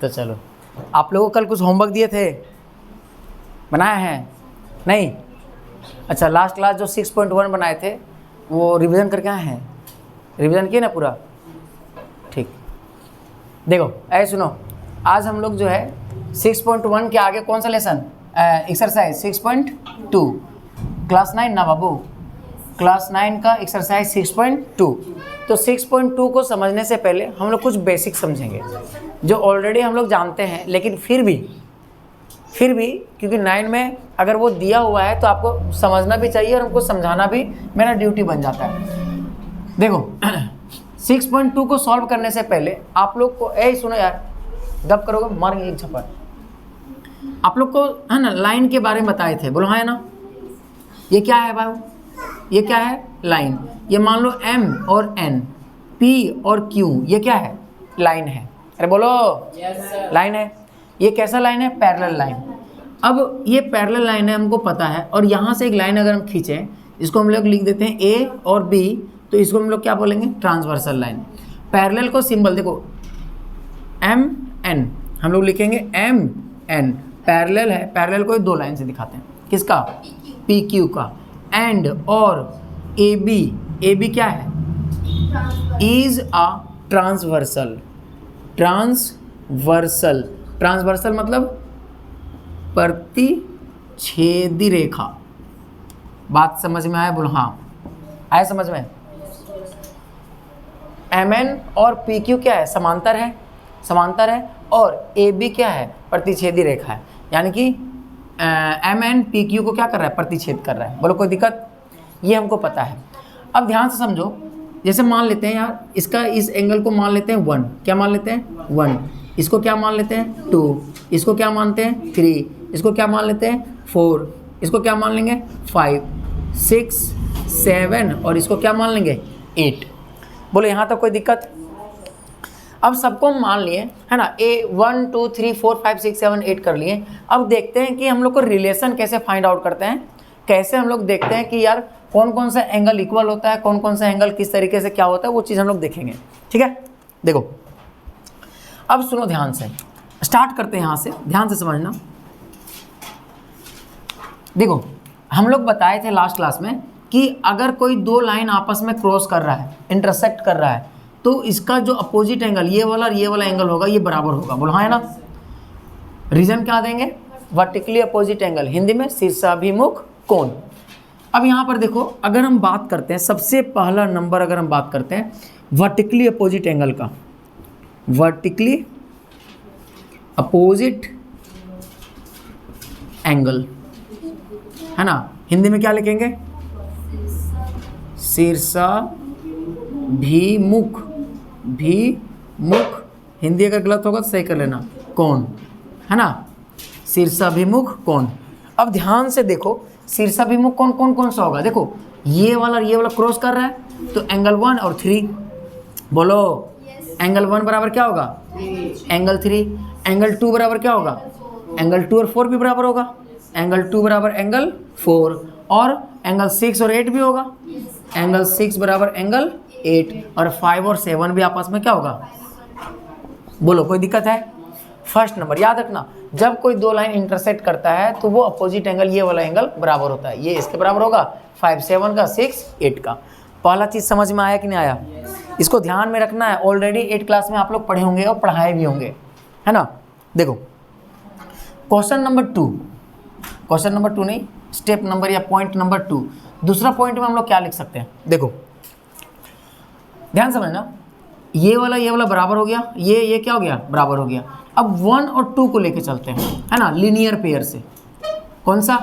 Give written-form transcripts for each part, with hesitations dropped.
तो चलो, आप लोगों को कल कुछ होमवर्क दिए थे, बनाया है? नहीं? अच्छा, लास्ट क्लास जो 6.1 बनाए थे वो रिवीजन करके आए हैं? रिवीजन किए ना पूरा? ठीक। देखो ऐसे सुनो, आज हम लोग जो है 6.1 के आगे कौन सा लेसन, एक्सरसाइज 6.2, क्लास 9 ना बाबू, क्लास 9 का एक्सरसाइज 6.2। तो 6.2 को समझने से पहले हम लोग कुछ बेसिक समझेंगे जो ऑलरेडी हम लोग जानते हैं, लेकिन फिर भी क्योंकि 9 में अगर वो दिया हुआ है तो आपको समझना भी चाहिए और हमको समझाना भी मेरा ड्यूटी बन जाता है। देखो 6.2 को सॉल्व करने से पहले आप लोग को, सुनो यार, गप करोगे मारेंगे एक झपट। आप लोग को है ना लाइन के बारे में बताए थे, बोलो हाँ है ना? ये क्या है भाई? ये क्या है? लाइन। ये मान लो M और N, P और Q, ये क्या है? लाइन है। अरे बोलो yes, लाइन है। ये कैसा लाइन है? Parallel line. अब ये पैरेलल लाइन है, हमको पता है, और यहाँ से एक लाइन अगर हम खींचें, इसको हम लोग लिख देते हैं A और B, तो इसको हम लोग क्या बोलेंगे? Transversal line. पैरेलल को सिंबल देखो M N, हम लोग लिखेंगे M N। पैरेलल है, पैरेलल को दो लाइन से दिखाते हैं, किसका? P Q का। एंड और AB क्या है? Is a transversal. ट्रांसवर्सल मतलब प्रतिच्छेदी रेखा। बात समझ में आया? बोलो हाँ, आया समझ में? MN और PQ क्या है? समांतर है, और AB क्या है? प्रतिच्छेदी रेखा है। यानी कि MN PQ को क्या कर रहा है? प्रतिच्छेद कर रहा है। बोलो कोई दिक्कत? ये हमको पता है। अब ध्यान से समझो, जैसे मान लेते हैं यार, इसका इस एंगल को मान लेते हैं 1, क्या मान लेते हैं? 1। इसको क्या मान लेते हैं? 2। इसको क्या मानते हैं? 3। इसको क्या मान लेते हैं? 4। इसको क्या मान लेंगे? 5, 6, 7, और इसको क्या मान लेंगे? 8। बोलो यहाँ तक कोई दिक्कत? अब सबको मान लिए है ना, 1 2 3 4 5 6 7 8 कर लिए। अब देखते हैं कि हम लोग को रिलेशन कैसे फाइंड आउट करते हैं, कैसे हम लोग देखते हैं कि यार कौन कौन सा एंगल इक्वल होता है, कौन कौन सा एंगल किस तरीके से क्या होता है, वो चीज़ हम लोग देखेंगे। ठीक है, देखो अब सुनो ध्यान से, स्टार्ट करते हैं यहाँ से, ध्यान से समझना। देखो हम लोग बताए थे लास्ट क्लास में कि अगर कोई दो लाइन आपस में क्रॉस कर रहा है, इंटरसेक्ट कर रहा है, तो इसका जो अपोजिट एंगल, ये वाला और ये वाला एंगल होगा, ये बराबर होगा। बोलो हाँ है ना? रीजन क्या देंगे? वर्टिकली अपोजिट एंगल, हिंदी में शीर्षाभिमुख कोण। अब यहाँ पर देखो, अगर हम बात करते हैं, सबसे पहला नंबर अगर हम बात करते हैं वर्टिकली अपोजिट एंगल का, वर्टिकली अपोजिट एंगल है ना, हिंदी में क्या लिखेंगे? शीर्षाभिमुख, हिंदी अगर गलत होगा तो सही कर लेना, कोण है ना, शीर्षाभिमुख कोण। अब ध्यान से देखो, शीर्षाभिमुख कोण कौन सा होगा? देखो ये वाला और ये वाला क्रॉस कर रहा है, तो एंगल 1 और 3। बोलो एंगल 1 बराबर क्या होगा? एंगल 3। एंगल 2 बराबर क्या होगा? एंगल 2 और 4 भी बराबर होगा। एंगल 2 बराबर एंगल 4, और एंगल 6 और 8 भी होगा। एंगल 6 बराबर एंगल 8, और 5 और 7 भी आपस में क्या होगा? बोलो कोई दिक्कत है? फर्स्ट नंबर याद रखना, जब कोई दो लाइन इंटरसेक्ट करता है तो वो अपोजिट एंगल, ये वाला एंगल बराबर होता है। ये इसके बराबर होगा 5 7 का, 6 8 का। पहला चीज़ समझ में आया कि नहीं आया? इसको ध्यान में रखना है, ऑलरेडी 8 क्लास में आप लोग पढ़े होंगे और पढ़ाए भी होंगे, है ना। देखो क्वेश्चन नंबर 2, क्वेश्चन नंबर 2 नहीं, स्टेप नंबर या पॉइंट नंबर 2, दूसरा पॉइंट में हम लोग क्या लिख सकते हैं? देखो ध्यान समझना, ये वाला बराबर हो गया, ये क्या हो गया? बराबर हो गया। अब 1 और 2 को लेके चलते हैं, है ना, लीनियर पेयर से। कौन सा?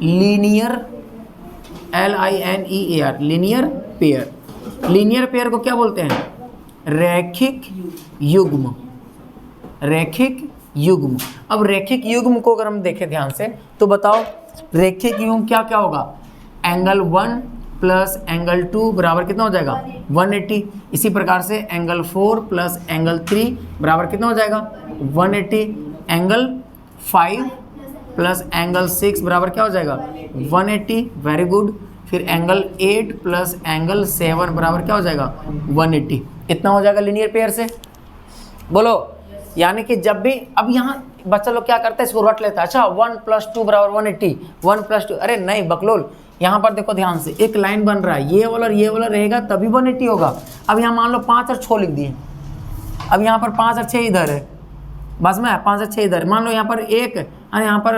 Linear, LINEAR, linear pair. Linear pair को क्या बोलते हैं? रैखिक युग्म, रैखिक युग्म। अब रैखिक युग्म को अगर हम देखें ध्यान से, तो बताओ रैखिक युग्म क्या क्या होगा? एंगल 1 प्लस एंगल 2 बराबर कितना हो जाएगा? 180। इसी प्रकार से एंगल 4 प्लस एंगल 3 बराबर कितना हो जाएगा? 180। एंगल 5 प्लस एंगल 6 बराबर क्या हो जाएगा? 180। Very good. फिर एंगल 8 प्लस एंगल 7 बराबर क्या हो जाएगा? 180। इतना हो जाएगा लीनियर पेयर से। बोलो यानी कि जब भी, अब यहाँ बच्चा लोग क्या करते हैं, इसको रट लेता है, अच्छा 1 + 2 = 180, 1 + 2, अरे नहीं बकलोल, यहाँ पर देखो ध्यान से, एक लाइन बन रहा है, ये वाला और ये वाला रहेगा तभी 180 होगा। अब यहाँ मान लो 5 और 6 लिख दिए, अब यहाँ पर 5 और 6 इधर है, बस में 5 और 6 इधर, मान लो यहाँ पर 1 और यहाँ पर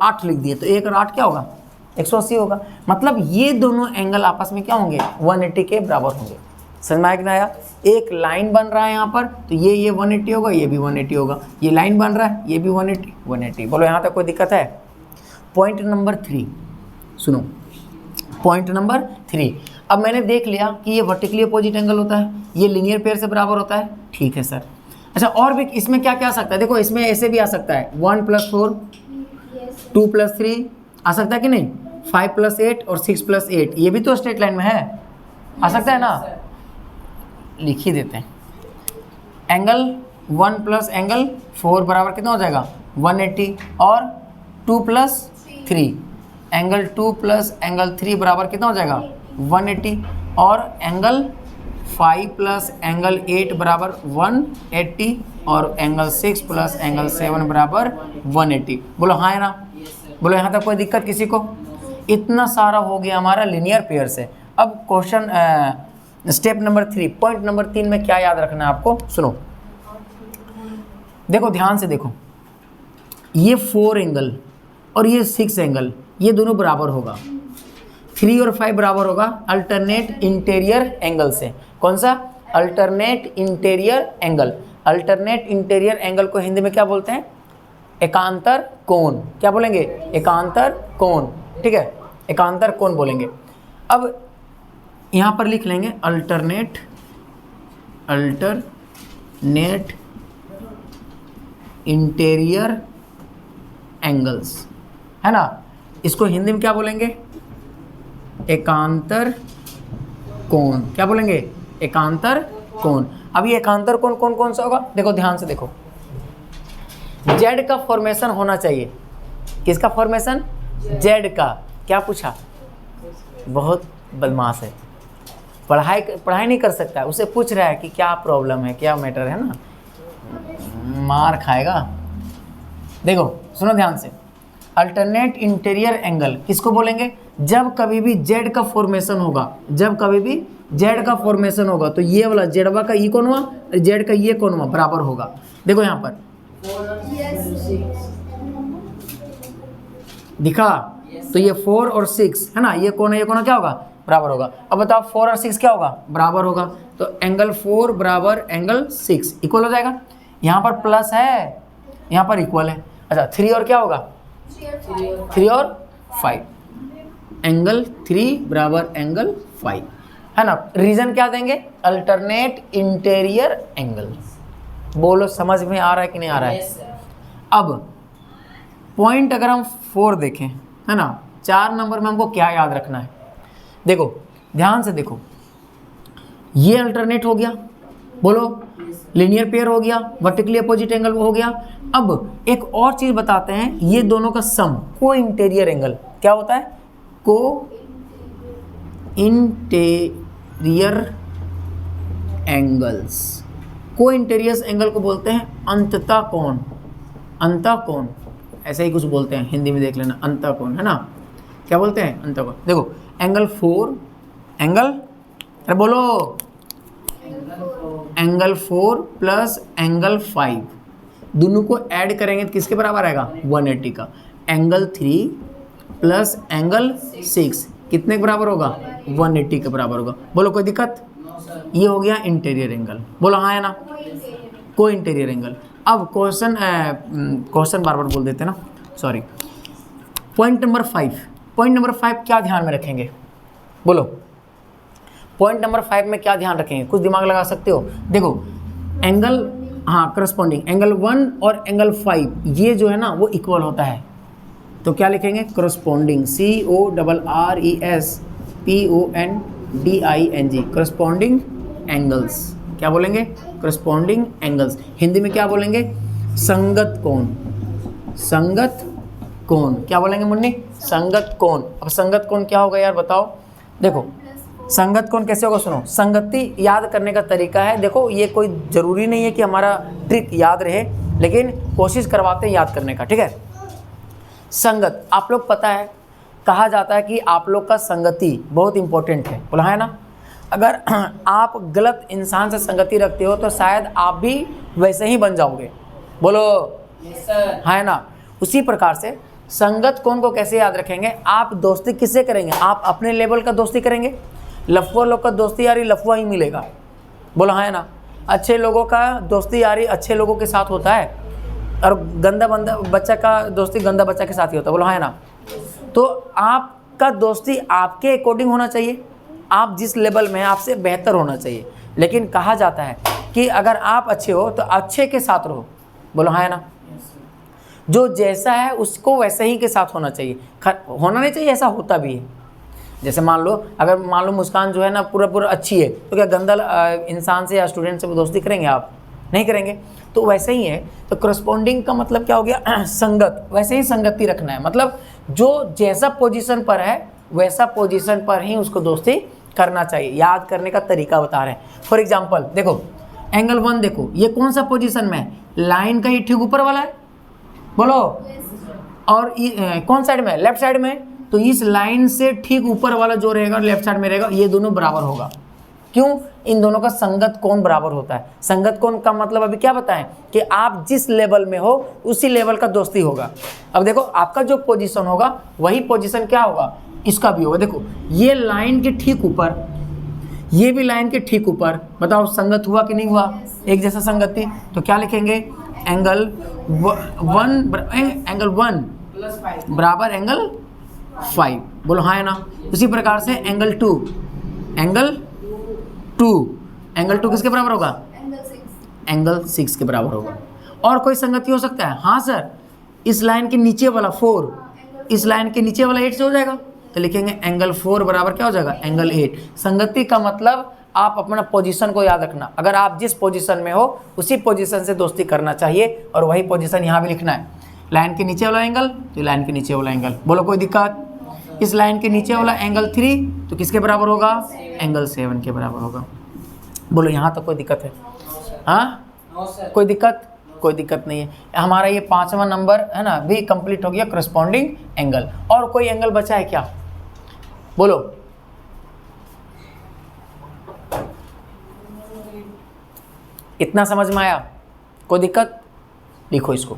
8 लिख दिए, तो 1 और 8 क्या होगा, 180 होगा। मतलब ये दोनों एंगल आपस में क्या होंगे, 180 के बराबर होंगे। समझ में आया कि नहीं आया? एक लाइन बन रहा है यहाँ पर, तो ये 180 होगा, ये भी 180 होगा, ये लाइन बन रहा है, ये भी 180। बोलो यहाँ तक कोई दिक्कत है? पॉइंट नंबर 3 सुनो, पॉइंट नंबर 3, अब मैंने देख लिया कि ये वर्टिकली अपोजिट एंगल होता है, ये लीनियर पेयर से बराबर होता है, ठीक है सर। अच्छा और भी इसमें क्या क्या आ सकता है, देखो इसमें ऐसे भी आ सकता है, 1 + 4, 2 + 3 आ सकता है कि नहीं, 5 + 8 और 6 + 8, ये भी तो स्ट्रेट लाइन में है, आ सकता है ना, लिख ही देते हैं। एंगल 1 + एंगल 4 बराबर कितना हो जाएगा, 180, और 2 + 3, एंगल 2 + एंगल 3 बराबर कितना हो जाएगा, 180, और एंगल 5 + एंगल 8 बराबर 180, और एंगल 6 + एंगल 7 बराबर 180। बोलो हाँ है ना? बोलो यहाँ तक कोई दिक्कत किसी को? इतना सारा हो गया हमारा लीनियर पेयर से। अब question step number 3, point number 3 में क्या याद रखना है आपको, सुनो, देखो ध्यान से देखो, ये 4 एंगल और ये 6 एंगल, ये दोनों बराबर होगा, 3 और 5 बराबर होगा अल्टरनेट इंटीरियर एंगल से। कौन सा? Alternate interior angle. Alternate interior angle को हिंदी में क्या बोलते हैं? एकांतर कोण। क्या बोलेंगे? एकांतर कोण, ठीक है, एकांतर कोण बोलेंगे। अब यहाँ पर लिख लेंगे अल्टरनेट इंटीरियर एंगल्स, है ना, इसको हिंदी में क्या बोलेंगे? एकांतर कोण। क्या बोलेंगे? एकांतर कोण। अब ये एकांतर कोण कौन कौन सा होगा? देखो ध्यान से देखो, जेड का फॉर्मेशन होना चाहिए। किसका फॉर्मेशन? जेड का। क्या पूछा? बहुत बदमाश है, पढ़ाई नहीं कर सकता है, उसे पूछ रहा है कि क्या प्रॉब्लम है, क्या मैटर है ना, मार खाएगा। देखो सुनो ध्यान से, अल्टरनेट इंटीरियर एंगल किसको बोलेंगे? जब कभी भी जेड का फॉर्मेशन होगा, जब कभी भी जेड का फॉर्मेशन होगा तो ये वाला जेडवा का ये कोण हुआ, जेड का ये कोण हुआ, बराबर होगा। देखो यहाँ पर दिखा, तो ये 4 और 6 है ना, ये कोण है, ये कोण क्या होगा? बराबर होगा। अब बताओ 4 और 6 क्या होगा? बराबर होगा। तो एंगल 4 बराबर एंगल 6 इक्वल हो जाएगा। यहाँ पर प्लस है, यहाँ पर इक्वल है। अच्छा 3 और क्या होगा? 3 और 5, एंगल 3 बराबर एंगल 5, है ना। रीजन क्या देंगे? Alternate interior angle. बोलो समझ में आ रहा है कि नहीं आ रहा है? अब पॉइंट अगर हम 4 देखें, है ना, 4 नंबर में हमको क्या याद रखना है? देखो ध्यान से देखो, ये अल्टरनेट हो गया, बोलो लीनियर पेयर हो गया, वर्टिकली अपोजिट एंगल हो गया। अब एक और चीज़ बताते हैं, ये दोनों का सम को इंटीरियर एंगल क्या होता है? को इंटीरियर एंगल्स, को इंटीरियर एंगल को बोलते हैं अंतता कोण। अंतः कोण ऐसे ही कुछ बोलते हैं, हिंदी में देख लेना, अंतः कोण, है ना। क्या बोलते हैं? अंतः कोण। देखो एंगल 4, एंगल, अरे बोलो, एंगल 4 प्लस एंगल 5 दोनों को ऐड करेंगे तो किसके बराबर आएगा? 180 का। एंगल 3 प्लस एंगल 6 कितने के बराबर होगा? 180 के बराबर होगा। बोलो कोई दिक्कत? ये हो गया इंटीरियर एंगल। बोलो हाँ है ना, को इंटीरियर एंगल। अब क्वेश्चन बार बार बोल देते ना, sorry. Point number 5, point number 5 क्या ध्यान में रखेंगे? बोलो पॉइंट नंबर 5 में क्या ध्यान रखेंगे? कुछ दिमाग लगा सकते हो? देखो एंगल, हाँ करस्पॉन्डिंग एंगल 1 और एंगल 5 ये जो है ना वो इक्वल होता है, तो क्या लिखेंगे? Corresponding, CORRESPONDING, corresponding angles. क्या बोलेंगे? Corresponding angles. हिंदी में क्या बोलेंगे? संगत कोण। संगत कोण क्या बोलेंगे मुन्नी? संगत कोण। अब संगत कोण क्या होगा यार बताओ? देखो संगत कौन कैसे होगा, सुनो। संगति याद करने का तरीका है, देखो ये कोई ज़रूरी नहीं है कि हमारा ट्रिक याद रहे, लेकिन कोशिश करवाते हैं याद करने का, ठीक है। संगत, आप लोग पता है, कहा जाता है कि आप लोग का संगति बहुत इंपॉर्टेंट है, बोला है ना। अगर आप गलत इंसान से संगति रखते हो तो शायद आप भी वैसे ही बन जाओगे, बोलो है ना। उसी प्रकार से संगत कौन को कैसे याद रखेंगे, आप दोस्ती किससे करेंगे, आप अपने लेवल का दोस्ती करेंगे। लफुआ लोग का दोस्ती यारी लफुआ ही मिलेगा, बोला है ना। अच्छे लोगों का दोस्ती यारी अच्छे लोगों के साथ होता है, और गंदा बच्चा का दोस्ती गंदा बच्चा के साथ ही होता है, बोला है ना। तो आपका दोस्ती आपके अकॉर्डिंग होना चाहिए, आप जिस लेवल में हैं आपसे बेहतर होना चाहिए। लेकिन कहा जाता है कि अगर आप अच्छे हो तो अच्छे के साथ रहो, बोलो है ना। जो जैसा है उसको वैसे ही के साथ होना चाहिए, होना नहीं चाहिए, ऐसा होता भी है। जैसे मान लो, अगर मान लो मुस्कान जो है ना पूरा अच्छी है, तो क्या गंदा इंसान से या स्टूडेंट से दोस्ती करेंगे आप, नहीं करेंगे। तो वैसे ही है, तो करस्पॉन्डिंग का मतलब क्या हो गया, संगत। वैसे ही संगति रखना है, मतलब जो जैसा पोजीशन पर है वैसा पोजीशन पर ही उसको दोस्ती करना चाहिए। याद करने का तरीका बता रहे हैं। फॉर एग्जाम्पल देखो, एंगल 1 देखो, ये कौन सा पोजीशन में है, लाइन का ये ठीक ऊपर वाला है, बोलो। और कौन साइड में है, लेफ्ट साइड में। तो इस लाइन से ठीक ऊपर वाला जो रहेगा लेफ्ट साइड में रहेगा, ये दोनों बराबर होगा। क्यों, इन दोनों का संगत कोण बराबर होता है। संगत कोण का मतलब अभी क्या बताएं कि आप जिस लेवल में हो उसी लेवल का दोस्ती होगा। अब देखो, आपका जो पोजीशन होगा वही पोजीशन क्या होगा, इसका भी होगा। देखो ये लाइन के ठीक ऊपर, ये भी लाइन के ठीक ऊपर, बताओ संगत हुआ कि नहीं हुआ, एक जैसा संगति। तो क्या लिखेंगे, एंगल 1 बराबर एंगल 5, बोलो हाँ है ना। उसी प्रकार से एंगल 2 एंगल 2 किसके बराबर होगा, एंगल 6 के बराबर होगा। और कोई संगति हो सकता है, हाँ सर, इस लाइन के नीचे वाला 4 इस लाइन के नीचे वाला 8 से हो जाएगा, तो लिखेंगे एंगल 4 बराबर क्या हो जाएगा, एंगल 8। संगति का मतलब आप अपना पोजीशन को याद रखना, अगर आप जिस पोजीशन में हो उसी पोजीशन से दोस्ती करना चाहिए, और वही पोजीशन यहाँ भी लिखना है। लाइन के नीचे वाला एंगल तो लाइन के नीचे वाला एंगल, बोलो कोई दिक्कत। इस लाइन के नीचे वाला एंगल 3 तो किसके बराबर होगा, एंगल 7 के बराबर होगा। बोलो यहाँ तक कोई दिक्कत है, हाँ कोई दिक्कत, कोई दिक्कत नहीं है। हमारा ये 5वां नंबर है ना भी कंप्लीट हो गया, करस्पॉन्डिंग एंगल। और कोई एंगल बचा है क्या, बोलो। इतना समझ में आया, कोई दिक्कत, लिखो इसको।